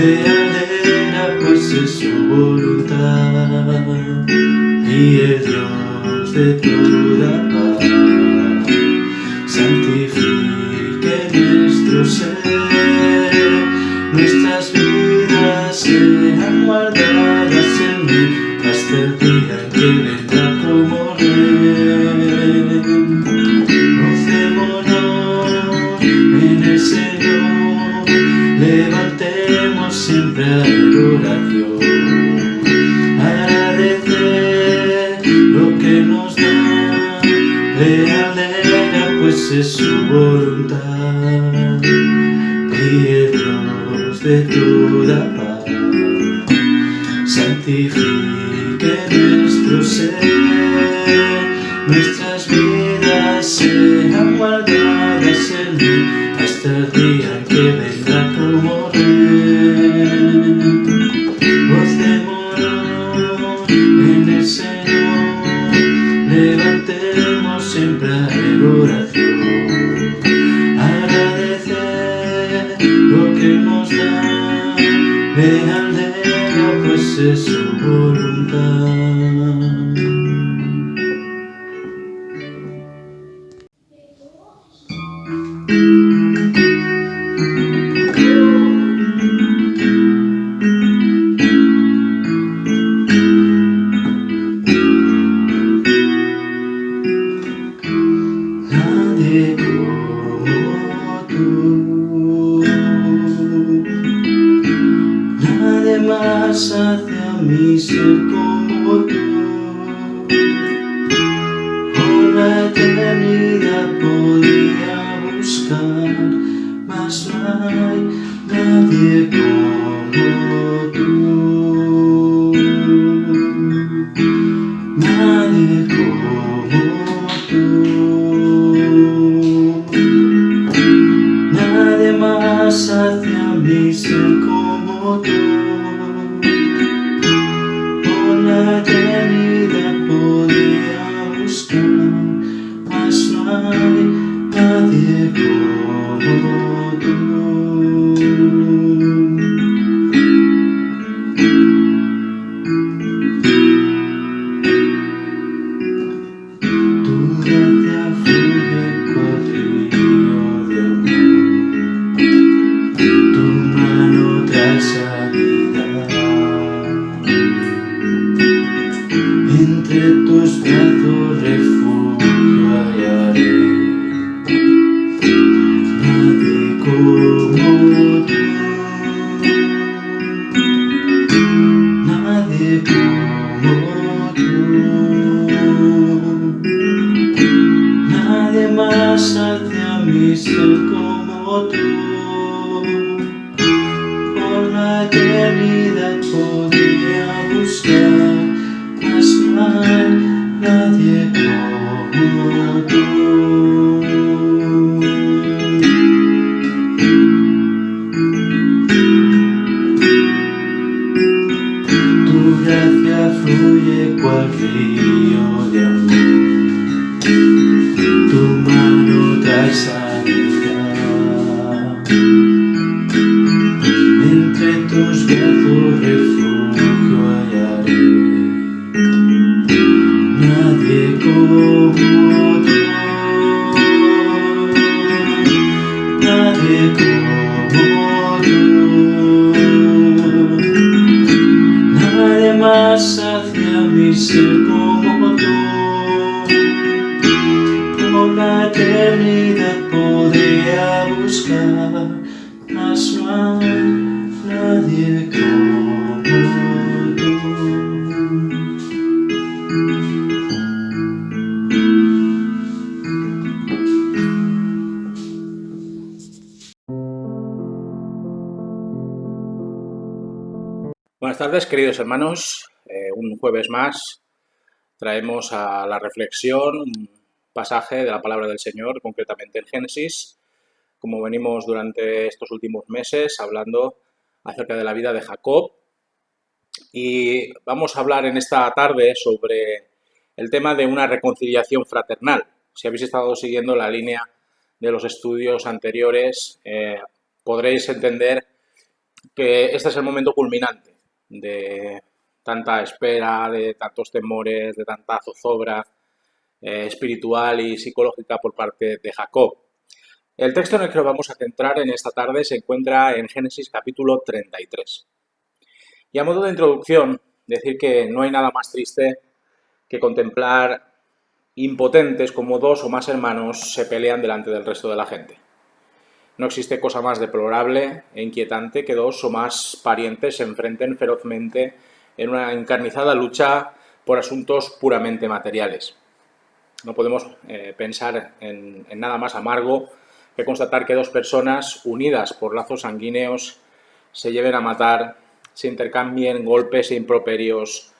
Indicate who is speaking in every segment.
Speaker 1: le alegra, pues es su voluntad, y el Dios de toda paz santifique nuestro ser, nuestras vidas sean guardadas en él hasta el día en que vendrá como Rey. Gocémonos en el Señor, levantemos siempre a la oración, agradecer lo que nos da, le alegra pues es su voluntad, y el Dios de toda paz santifique nuestro ser, nuestras vidas sean guardadas en él hasta el día en que vendrá como Rey. Gocémonos en el Señor, levantemos siempre a la oración, agradecer lo que nos da, le alegra pues es su voluntad. Nadie como tú, nadie más hacia mí ser como tú. Por la eternidad podía buscar, mas no hay nadie como tú. Nadie como tú. Nadie más hacia mí ser como tú. Por la eternidad podía buscar, mas no hay nadie como tú. Tu gracia fluye cual río de amor, tu mano trae sanidad, entre tus brazos refugio hallaré, nadie como tú, nadie como tú. Nadie más hacia mí ser como tú. Por la eternidad podría buscar, mas no hay nadie como tú. Tu gracia fluye cual río de amor, tu mano trae sanidad, entre tus brazos refugio hallaré, nadie como tú, nadie como tú, nadie más hacia mí ser como tú. Por la eternidad podría buscar, mas no hay nadie como tú.
Speaker 2: Buenas tardes, queridos hermanos. Un jueves más traemos a la reflexión un pasaje de la palabra del Señor, concretamente en Génesis, como venimos durante estos últimos meses hablando acerca de la vida de Jacob. Y vamos a hablar en esta tarde sobre el tema de una reconciliación fraternal. Si habéis estado siguiendo la línea de los estudios anteriores, podréis entender que este es el momento culminante de tanta espera, de tantos temores, de tanta zozobra espiritual y psicológica por parte de Jacob. El texto en el que nos vamos a centrar en esta tarde se encuentra en Génesis capítulo 33. Y a modo de introducción, decir que no hay nada más triste que contemplar impotentes como dos o más hermanos se pelean delante del resto de la gente. No existe cosa más deplorable e inquietante que dos o más parientes se enfrenten ferozmente en una encarnizada lucha por asuntos puramente materiales. No podemos pensar en nada más amargo que constatar que dos personas unidas por lazos sanguíneos se lleven a matar, se intercambien golpes e improperios,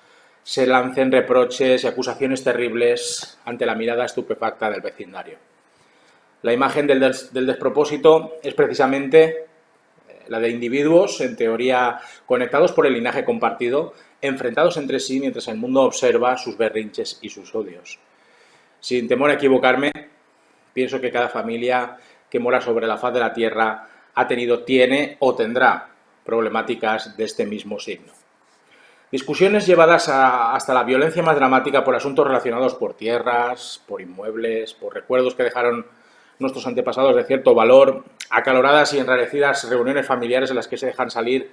Speaker 2: se lancen reproches y acusaciones terribles ante la mirada estupefacta del vecindario. La imagen del despropósito es precisamente la de individuos, en teoría conectados por el linaje compartido, enfrentados entre sí mientras el mundo observa sus berrinches y sus odios. Sin temor a equivocarme, pienso que cada familia que mora sobre la faz de la tierra ha tenido, tiene o tendrá problemáticas de este mismo signo. Discusiones llevadas hasta la violencia más dramática por asuntos relacionados por tierras, por inmuebles, por recuerdos que dejaron nuestros antepasados de cierto valor, acaloradas y enrarecidas reuniones familiares en las que se dejan salir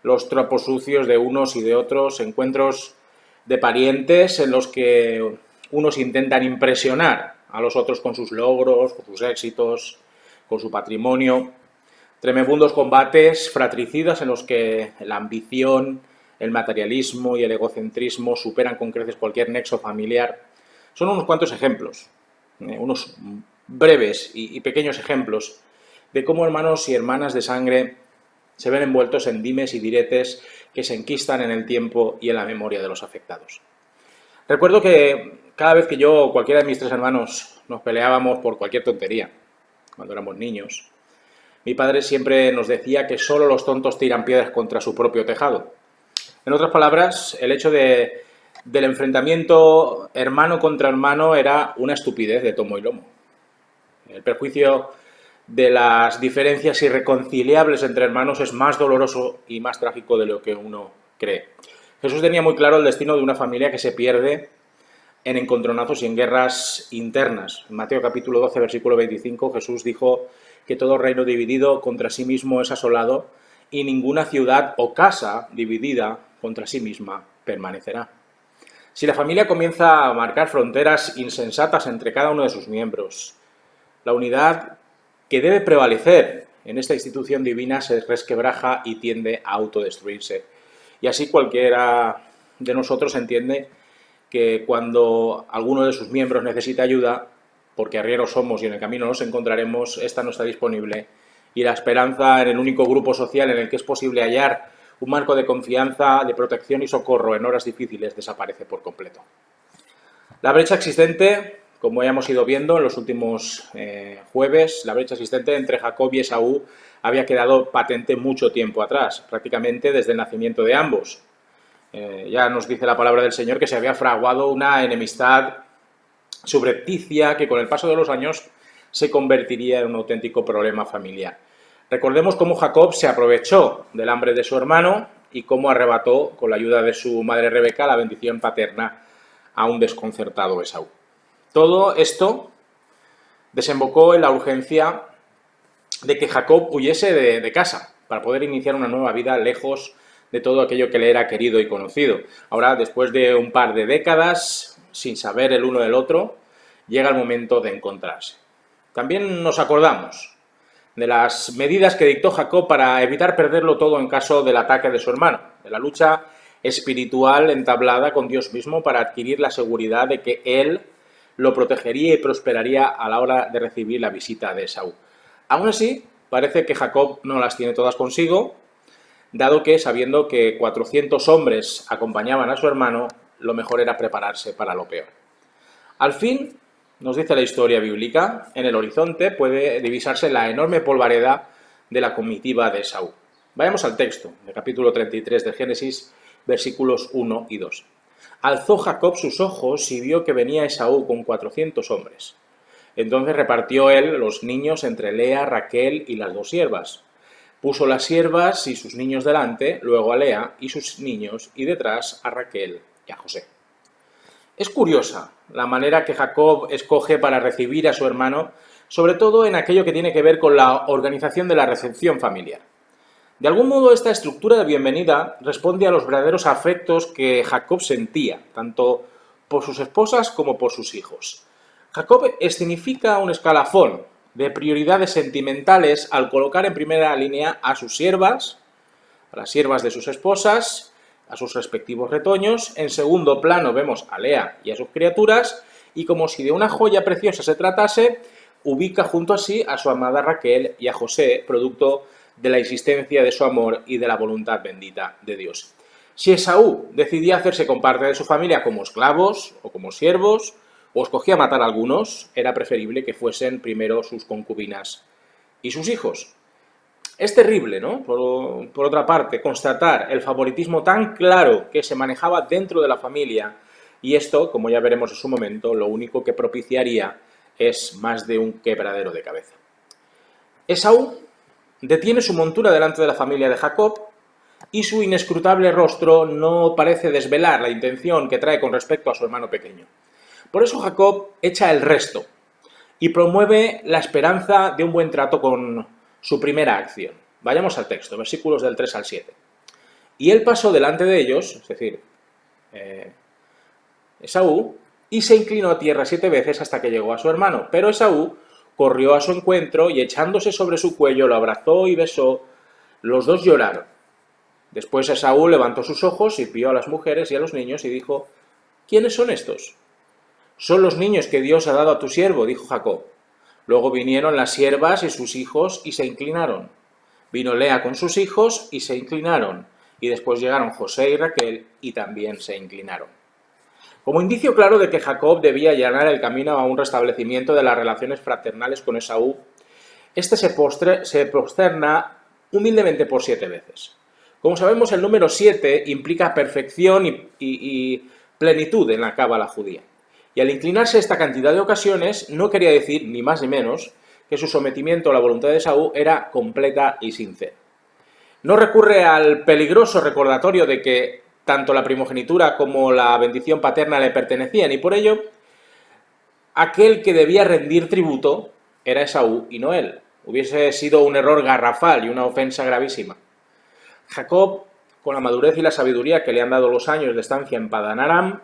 Speaker 2: los trapos sucios de unos y de otros, encuentros de parientes en los que unos intentan impresionar a los otros con sus logros, con sus éxitos, con su patrimonio, tremebundos combates fratricidas en los que la ambición, el materialismo y el egocentrismo superan con creces cualquier nexo familiar. Son unos cuantos ejemplos, unos breves y pequeños ejemplos de cómo hermanos y hermanas de sangre se ven envueltos en dimes y diretes que se enquistan en el tiempo y en la memoria de los afectados. Recuerdo que cada vez que yo o cualquiera de mis tres hermanos nos peleábamos por cualquier tontería, cuando éramos niños, mi padre siempre nos decía que solo los tontos tiran piedras contra su propio tejado. En otras palabras, el hecho del enfrentamiento hermano contra hermano era una estupidez de tomo y lomo. El perjuicio de las diferencias irreconciliables entre hermanos es más doloroso y más trágico de lo que uno cree. Jesús tenía muy claro el destino de una familia que se pierde en encontronazos y en guerras internas. En Mateo capítulo 12, versículo 25, Jesús dijo que todo reino dividido contra sí mismo es asolado y ninguna ciudad o casa dividida contra sí misma permanecerá. Si la familia comienza a marcar fronteras insensatas entre cada uno de sus miembros, la unidad que debe prevalecer en esta institución divina se resquebraja y tiende a autodestruirse. Y así cualquiera de nosotros entiende que cuando alguno de sus miembros necesita ayuda, porque arrieros somos y en el camino nos encontraremos, esta no está disponible y la esperanza en el único grupo social en el que es posible hallar un marco de confianza, de protección y socorro en horas difíciles desaparece por completo. La brecha existente, como ya hemos ido viendo en los últimos jueves, la brecha existente entre Jacob y Esaú había quedado patente mucho tiempo atrás, prácticamente desde el nacimiento de ambos. Ya nos dice la palabra del Señor que se había fraguado una enemistad subrepticia que con el paso de los años se convertiría en un auténtico problema familiar. Recordemos cómo Jacob se aprovechó del hambre de su hermano y cómo arrebató, con la ayuda de su madre Rebeca, la bendición paterna a un desconcertado Esaú. Todo esto desembocó en la urgencia de que Jacob huyese de casa para poder iniciar una nueva vida lejos de todo aquello que le era querido y conocido. Ahora, después de un par de décadas, sin saber el uno del otro, llega el momento de encontrarse. También nos acordamos de las medidas que dictó Jacob para evitar perderlo todo en caso del ataque de su hermano, de la lucha espiritual entablada con Dios mismo para adquirir la seguridad de que él lo protegería y prosperaría a la hora de recibir la visita de Esaú. Aún así, parece que Jacob no las tiene todas consigo, dado que, sabiendo que 400 hombres acompañaban a su hermano, lo mejor era prepararse para lo peor. Al fin, nos dice la historia bíblica, en el horizonte puede divisarse la enorme polvareda de la comitiva de Esaú. Vayamos al texto, del capítulo 33 de Génesis, versículos 1 y 2. Alzó Jacob sus ojos y vio que venía Esaú con 400 hombres. Entonces repartió él los niños entre Lea, Raquel y las dos siervas, Puso las siervas y sus niños delante, luego a Lea y sus niños, y detrás a Raquel y a José. Es curiosa la manera que Jacob escoge para recibir a su hermano, sobre todo en aquello que tiene que ver con la organización de la recepción familiar. De algún modo, esta estructura de bienvenida responde a los verdaderos afectos que Jacob sentía, tanto por sus esposas como por sus hijos. Jacob escenifica un escalafón de prioridades sentimentales al colocar en primera línea a sus siervas, a las siervas de sus esposas, a sus respectivos retoños. En segundo plano vemos a Lea y a sus criaturas, y como si de una joya preciosa se tratase, ubica junto a sí a su amada Raquel y a José, producto de la existencia de su amor y de la voluntad bendita de Dios. Si Esaú decidía hacerse con parte de su familia como esclavos o como siervos, o escogía matar a algunos, era preferible que fuesen primero sus concubinas y sus hijos. Es terrible, ¿no? Por otra parte, constatar el favoritismo tan claro que se manejaba dentro de la familia, y esto, como ya veremos en su momento, lo único que propiciaría es más de un quebradero de cabeza. Esaú detiene su montura delante de la familia de Jacob, y su inescrutable rostro no parece desvelar la intención que trae con respecto a su hermano pequeño. Por eso Jacob echa el resto y promueve la esperanza de un buen trato con su primera acción. Vayamos al texto, versículos del 3 al 7. Y él pasó delante de ellos, es decir, Esaú, y se inclinó a tierra 7 veces hasta que llegó a su hermano. Pero Esaú corrió a su encuentro y echándose sobre su cuello lo abrazó y besó. Los dos lloraron. Después Esaú levantó sus ojos y vio a las mujeres y a los niños y dijo: ¿Quiénes son estos? Son los niños que Dios ha dado a tu siervo, dijo Jacob. Luego vinieron las siervas y sus hijos y se inclinaron. Vino Lea con sus hijos y se inclinaron. Y después llegaron José y Raquel y también se inclinaron. Como indicio claro de que Jacob debía allanar el camino a un restablecimiento de las relaciones fraternales con Esaú, este se prosterna humildemente por 7 veces. Como sabemos, el número 7 implica perfección y plenitud en la cábala judía. Y al inclinarse esta cantidad de ocasiones, no quería decir, ni más ni menos, que su sometimiento a la voluntad de Esaú era completa y sincera. No recurre al peligroso recordatorio de que tanto la primogenitura como la bendición paterna le pertenecían, y por ello, aquel que debía rendir tributo era Esaú y no él. Hubiese sido un error garrafal y una ofensa gravísima. Jacob, con la madurez y la sabiduría que le han dado los años de estancia en Padán Aram,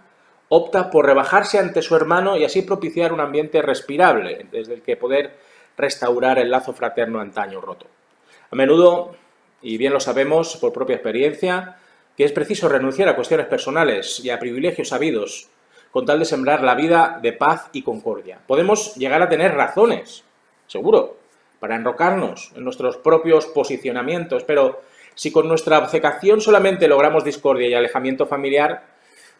Speaker 2: opta por rebajarse ante su hermano y así propiciar un ambiente respirable, desde el que poder restaurar el lazo fraterno antaño roto. A menudo, y bien lo sabemos por propia experiencia, que es preciso renunciar a cuestiones personales y a privilegios sabidos, con tal de sembrar la vida de paz y concordia. Podemos llegar a tener razones, seguro, para enrocarnos en nuestros propios posicionamientos, pero si con nuestra obcecación solamente logramos discordia y alejamiento familiar,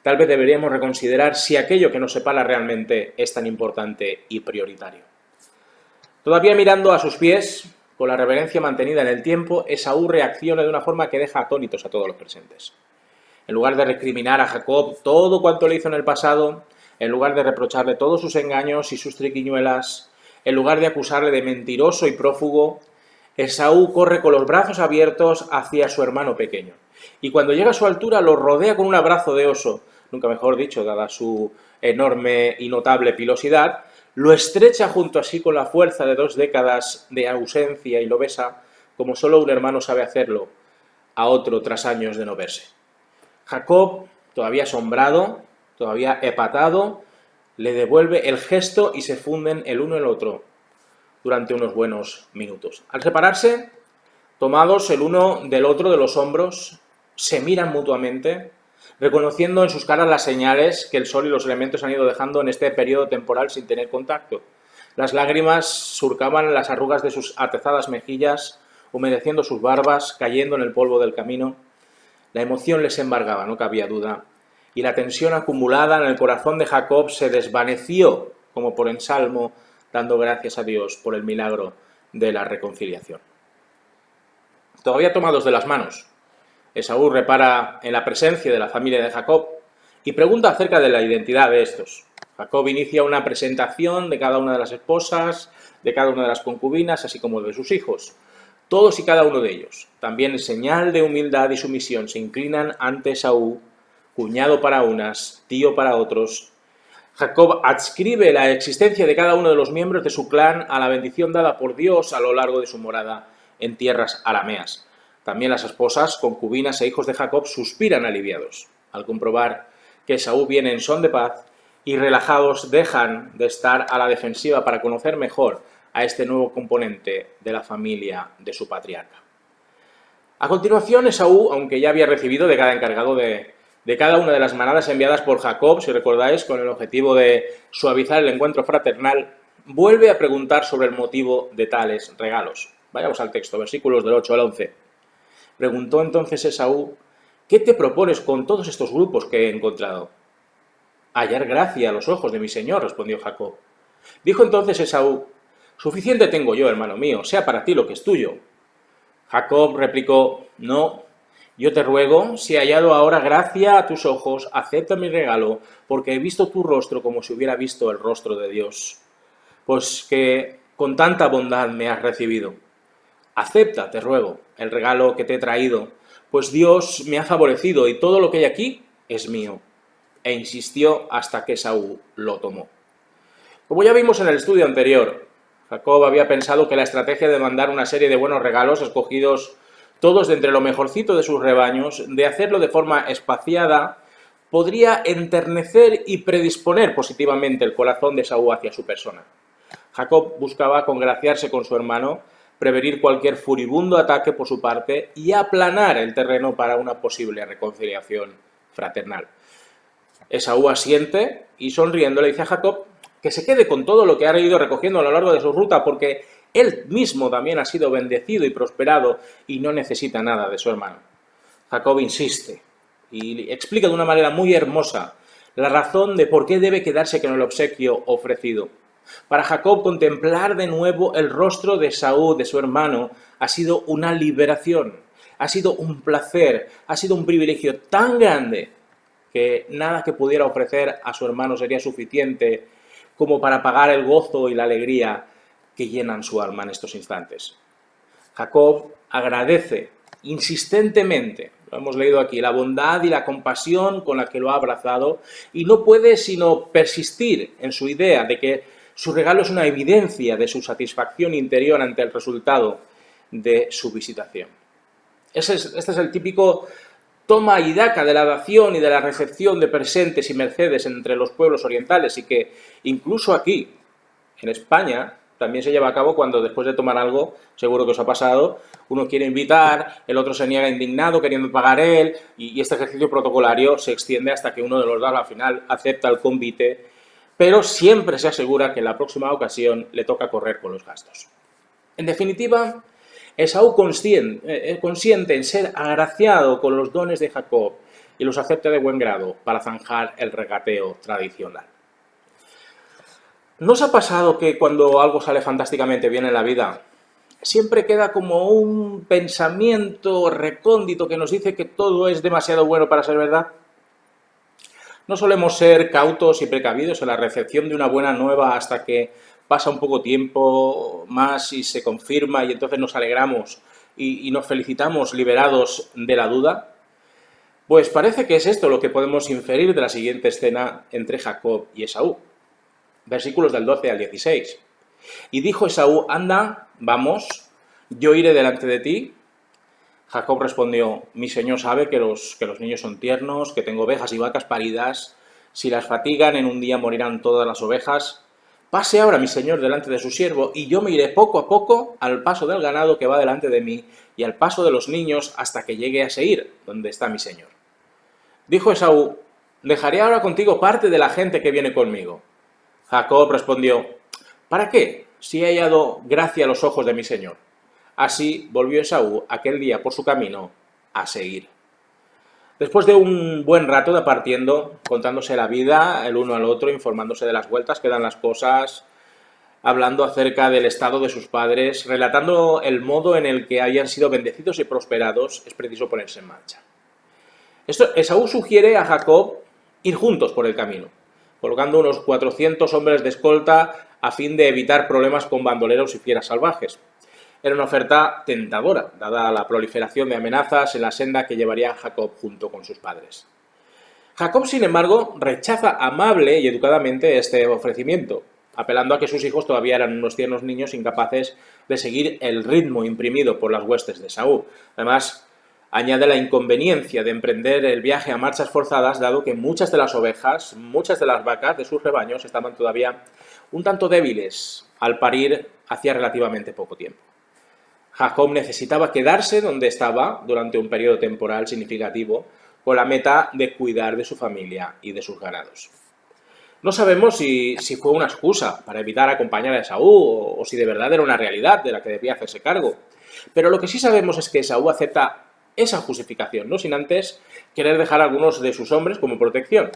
Speaker 2: tal vez deberíamos reconsiderar si aquello que nos separa realmente es tan importante y prioritario. Todavía mirando a sus pies, con la reverencia mantenida en el tiempo, Esaú reacciona de una forma que deja atónitos a todos los presentes. En lugar de recriminar a Jacob todo cuanto le hizo en el pasado, en lugar de reprocharle todos sus engaños y sus triquiñuelas, en lugar de acusarle de mentiroso y prófugo, Esaú corre con los brazos abiertos hacia su hermano pequeño. Y cuando llega a su altura lo rodea con un abrazo de oso, nunca mejor dicho, dada su enorme y notable pilosidad, lo estrecha junto a sí con la fuerza de 2 décadas de ausencia y lo besa como solo un hermano sabe hacerlo a otro tras años de no verse. Jacob, todavía asombrado, todavía hepatado, le devuelve el gesto y se funden el uno el otro durante unos buenos minutos. Al separarse, tomados el uno del otro de los hombros, se miran mutuamente, reconociendo en sus caras las señales que el sol y los elementos han ido dejando en este periodo temporal sin tener contacto. Las lágrimas surcaban las arrugas de sus atezadas mejillas, humedeciendo sus barbas, cayendo en el polvo del camino. La emoción les embargaba, no cabía duda, y la tensión acumulada en el corazón de Jacob se desvaneció, como por ensalmo, dando gracias a Dios por el milagro de la reconciliación. Todavía tomados de las manos, Esaú repara en la presencia de la familia de Jacob y pregunta acerca de la identidad de estos. Jacob inicia una presentación de cada una de las esposas, de cada una de las concubinas, así como de sus hijos. todos y cada uno de ellos, también en señal de humildad y sumisión, se inclinan ante Esaú, cuñado para unas, tío para otros. Jacob adscribe la existencia de cada uno de los miembros de su clan a la bendición dada por Dios a lo largo de su morada en tierras arameas. También las esposas, concubinas e hijos de Jacob suspiran aliviados al comprobar que Esaú viene en son de paz, y relajados dejan de estar a la defensiva para conocer mejor a este nuevo componente de la familia de su patriarca. A continuación, Esaú, aunque ya había recibido de cada encargado de cada una de las manadas enviadas por Jacob, si recordáis, con el objetivo de suavizar el encuentro fraternal, vuelve a preguntar sobre el motivo de tales regalos. Vayamos al texto, versículos del 8 al 11. Preguntó entonces Esaú: ¿qué te propones con todos estos grupos que he encontrado? Hallar gracia a los ojos de mi señor, respondió Jacob. Dijo entonces Esaú: suficiente tengo yo, hermano mío, sea para ti lo que es tuyo. Jacob replicó: no, yo te ruego, si he hallado ahora gracia a tus ojos, acepta mi regalo, porque he visto tu rostro como si hubiera visto el rostro de Dios, pues que con tanta bondad me has recibido. Acepta, te ruego, el regalo que te he traído, pues Dios me ha favorecido y todo lo que hay aquí es mío. E insistió hasta que Esaú lo tomó. Como ya vimos en el estudio anterior, Jacob había pensado que la estrategia de mandar una serie de buenos regalos escogidos todos de entre lo mejorcito de sus rebaños, de hacerlo de forma espaciada, podría enternecer y predisponer positivamente el corazón de Esaú hacia su persona. Jacob buscaba congraciarse con su hermano, prevenir cualquier furibundo ataque por su parte y aplanar el terreno para una posible reconciliación fraternal. Esaú asiente y sonriendo le dice a Jacob que se quede con todo lo que ha ido recogiendo a lo largo de su ruta, porque él mismo también ha sido bendecido y prosperado y no necesita nada de su hermano. Jacob insiste y explica de una manera muy hermosa la razón de por qué debe quedarse con el obsequio ofrecido. Para Jacob, contemplar de nuevo el rostro de Esaú, de su hermano, ha sido una liberación, ha sido un placer, ha sido un privilegio tan grande que nada que pudiera ofrecer a su hermano sería suficiente como para pagar el gozo y la alegría que llenan su alma en estos instantes. Jacob agradece insistentemente, lo hemos leído aquí, la bondad y la compasión con la que lo ha abrazado, y no puede sino persistir en su idea de que su regalo es una evidencia de su satisfacción interior ante el resultado de su visitación. Este es el típico toma y daca de la dación y de la recepción de presentes y mercedes entre los pueblos orientales, y que incluso aquí, en España, también se lleva a cabo cuando después de tomar algo, seguro que os ha pasado, uno quiere invitar, el otro se niega indignado queriendo pagar él, y este ejercicio protocolario se extiende hasta que uno de los dos al final acepta el convite, pero siempre se asegura que en la próxima ocasión le toca correr con los gastos. En definitiva, Esaú consiente en ser agraciado con los dones de Jacob y los acepta de buen grado para zanjar el regateo tradicional. ¿No os ha pasado que cuando algo sale fantásticamente bien en la vida, siempre queda como un pensamiento recóndito que nos dice que todo es demasiado bueno para ser verdad? No solemos ser cautos y precavidos en la recepción de una buena nueva hasta que pasa un poco tiempo más y se confirma, y entonces nos alegramos y nos felicitamos liberados de la duda. Pues parece que es esto lo que podemos inferir de la siguiente escena entre Jacob y Esaú. Versículos del 12 al 16. Y dijo Esaú: anda, vamos, yo iré delante de ti. Jacob respondió: mi señor sabe que los niños son tiernos, que tengo ovejas y vacas paridas. Si las fatigan, en un día morirán todas las ovejas. Pase ahora mi señor delante de su siervo, y yo me iré poco a poco al paso del ganado que va delante de mí, y al paso de los niños hasta que llegue a Seir, donde está mi señor. Dijo Esaú: dejaré ahora contigo parte de la gente que viene conmigo. Jacob respondió: ¿para qué, si he hallado gracia a los ojos de mi señor? Así volvió Esaú aquel día por su camino a Seir. Después de un buen rato de partiendo, contándose la vida el uno al otro, informándose de las vueltas que dan las cosas, hablando acerca del estado de sus padres, relatando el modo en el que habían sido bendecidos y prosperados, es preciso ponerse en marcha. Esaú sugiere a Jacob ir juntos por el camino, colocando unos 400 hombres de escolta a fin de evitar problemas con bandoleros y fieras salvajes. Era una oferta tentadora, dada la proliferación de amenazas en la senda que llevaría Jacob junto con sus padres. Jacob, sin embargo, rechaza amable y educadamente este ofrecimiento, apelando a que sus hijos todavía eran unos tiernos niños incapaces de seguir el ritmo imprimido por las huestes de Saúl. Además, añade la inconveniencia de emprender el viaje a marchas forzadas, dado que muchas de las ovejas, muchas de las vacas de sus rebaños estaban todavía un tanto débiles al parir hacía relativamente poco tiempo. Jacob necesitaba quedarse donde estaba durante un periodo temporal significativo, con la meta de cuidar de su familia y de sus ganados. No sabemos si fue una excusa para evitar acompañar a Esaú o si de verdad era una realidad de la que debía hacerse cargo. Pero lo que sí sabemos es que Esaú acepta esa justificación, no sin antes querer dejar a algunos de sus hombres como protección.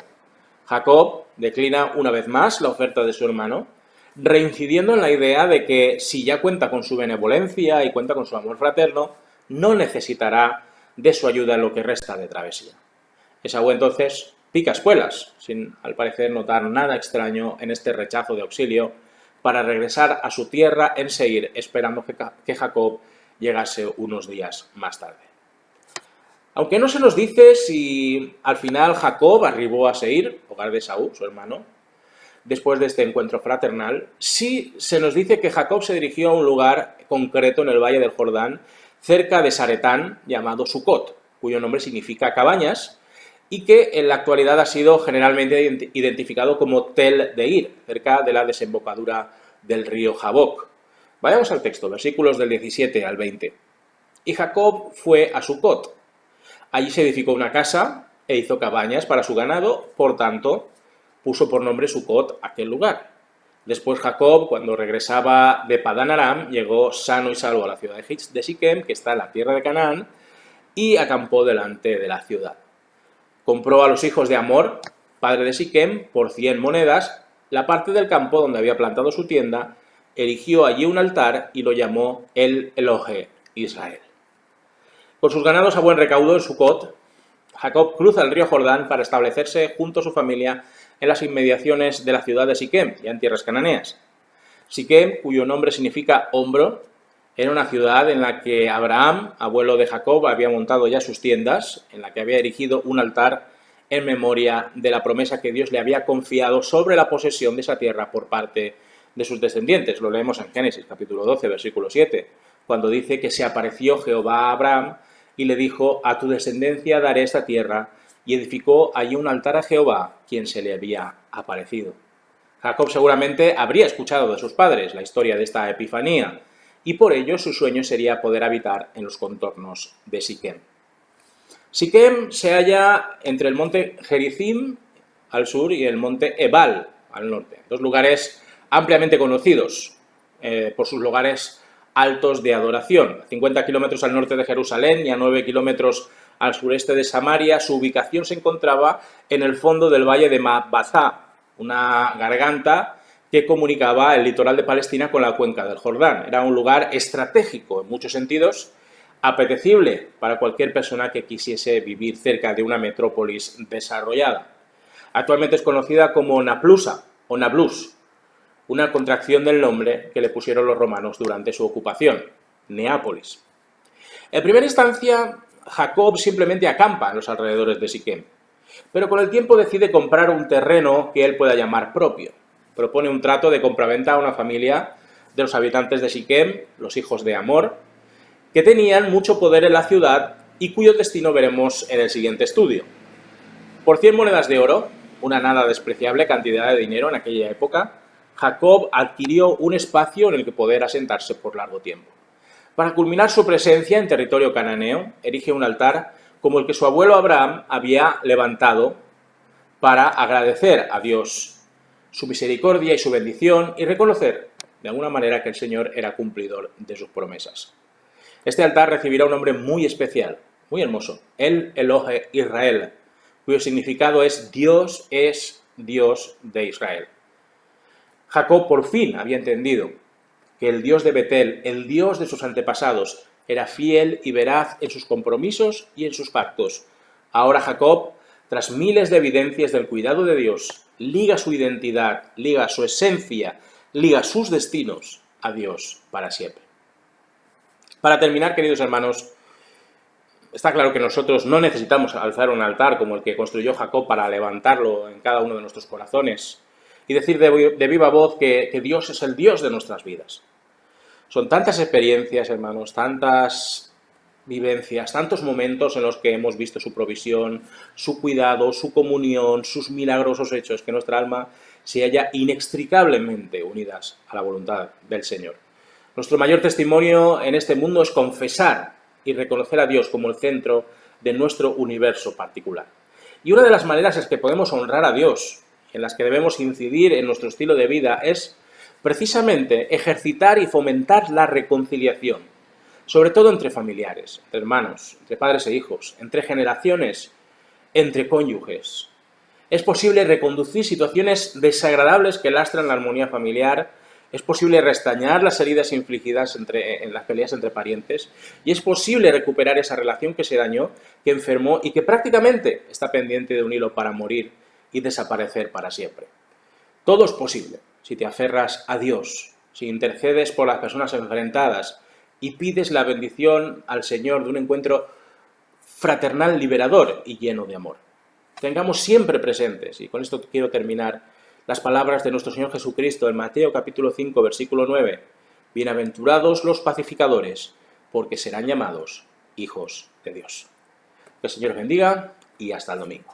Speaker 2: Jacob declina una vez más la oferta de su hermano, reincidiendo en la idea de que si ya cuenta con su benevolencia y cuenta con su amor fraterno, no necesitará de su ayuda en lo que resta de travesía. Esaú entonces pica espuelas, sin al parecer notar nada extraño en este rechazo de auxilio, para regresar a su tierra en Seir, esperando que Jacob llegase unos días más tarde. Aunque no se nos dice si al final Jacob arribó a Seir, hogar de Esaú, su hermano, después de este encuentro fraternal, sí se nos dice que Jacob se dirigió a un lugar concreto en el valle del Jordán, cerca de Saretán, llamado Sucot, cuyo nombre significa cabañas, y que en la actualidad ha sido generalmente identificado como Tel Deir, cerca de la desembocadura del río Jabok. Vayamos al texto, versículos del 17 al 20. Y Jacob fue a Sucot. Allí se edificó una casa e hizo cabañas para su ganado, por tanto, puso por nombre Sucot aquel lugar. Después Jacob, cuando regresaba de Padán Aram, llegó sano y salvo a la ciudad de Siquem, que está en la tierra de Canaán, y acampó delante de la ciudad. Compró a los hijos de Hamor, padre de Siquem, por 100 monedas, la parte del campo donde había plantado su tienda, erigió allí un altar y lo llamó el Elohe Israel. Con sus ganados a buen recaudo en Sucot, Jacob cruza el río Jordán para establecerse junto a su familia en las inmediaciones de la ciudad de Siquem, ya en tierras cananeas. Siquem, cuyo nombre significa hombro, era una ciudad en la que Abraham, abuelo de Jacob, había montado ya sus tiendas, en la que había erigido un altar en memoria de la promesa que Dios le había confiado sobre la posesión de esa tierra por parte de sus descendientes. Lo leemos en Génesis, capítulo 12, versículo 7, cuando dice que se apareció Jehová a Abraham y le dijo: a tu descendencia daré esta tierra, y edificó allí un altar a Jehová, quien se le había aparecido. Jacob seguramente habría escuchado de sus padres la historia de esta epifanía, y por ello su sueño sería poder habitar en los contornos de Siquem. Siquem se halla entre el monte Gerizim al sur y el monte Ebal al norte, dos lugares ampliamente conocidos por sus lugares altos de adoración. A 50 kilómetros al norte de Jerusalén y a 9 kilómetros al sureste de Samaria, su ubicación se encontraba en el fondo del valle de Mabazá, una garganta que comunicaba el litoral de Palestina con la cuenca del Jordán. Era un lugar estratégico en muchos sentidos, apetecible para cualquier persona que quisiese vivir cerca de una metrópolis desarrollada. Actualmente es conocida como Naplusa o Nablus, una contracción del nombre que le pusieron los romanos durante su ocupación, Neápolis. En primera instancia, Jacob simplemente acampa en los alrededores de Siquem, pero con el tiempo decide comprar un terreno que él pueda llamar propio. Propone un trato de compraventa a una familia de los habitantes de Siquem, los hijos de Hamor, que tenían mucho poder en la ciudad y cuyo destino veremos en el siguiente estudio. Por 100 monedas de oro, una nada despreciable cantidad de dinero en aquella época, Jacob adquirió un espacio en el que poder asentarse por largo tiempo. Para culminar su presencia en territorio cananeo, erige un altar como el que su abuelo Abraham había levantado para agradecer a Dios su misericordia y su bendición y reconocer de alguna manera que el Señor era cumplidor de sus promesas. Este altar recibirá un nombre muy especial, muy hermoso, el Elohe Israel, cuyo significado es Dios de Israel. Jacob por fin había entendido que el Dios de Betel, el Dios de sus antepasados, era fiel y veraz en sus compromisos y en sus pactos. Ahora Jacob, tras miles de evidencias del cuidado de Dios, liga su identidad, liga su esencia, liga sus destinos a Dios para siempre. Para terminar, queridos hermanos, está claro que nosotros no necesitamos alzar un altar como el que construyó Jacob para levantarlo en cada uno de nuestros corazones y decir de viva voz que Dios es el Dios de nuestras vidas. Son tantas experiencias, hermanos, tantas vivencias, tantos momentos en los que hemos visto su provisión, su cuidado, su comunión, sus milagrosos hechos, que nuestra alma se halla inextricablemente unidas a la voluntad del Señor. Nuestro mayor testimonio en este mundo es confesar y reconocer a Dios como el centro de nuestro universo particular. Y una de las maneras en que podemos honrar a Dios, en las que debemos incidir en nuestro estilo de vida, es precisamente ejercitar y fomentar la reconciliación, sobre todo entre familiares, entre hermanos, entre padres e hijos, entre generaciones, entre cónyuges. Es posible reconducir situaciones desagradables que lastran la armonía familiar, es posible restañar las heridas infligidas en las peleas entre parientes y es posible recuperar esa relación que se dañó, que enfermó y que prácticamente está pendiente de un hilo para morir y desaparecer para siempre. Todo es posible si te aferras a Dios, si intercedes por las personas enfrentadas y pides la bendición al Señor de un encuentro fraternal liberador y lleno de amor. Tengamos siempre presentes, y con esto quiero terminar, las palabras de nuestro Señor Jesucristo en Mateo capítulo 5, versículo 9. Bienaventurados los pacificadores, porque serán llamados hijos de Dios. Que el Señor bendiga y hasta el domingo.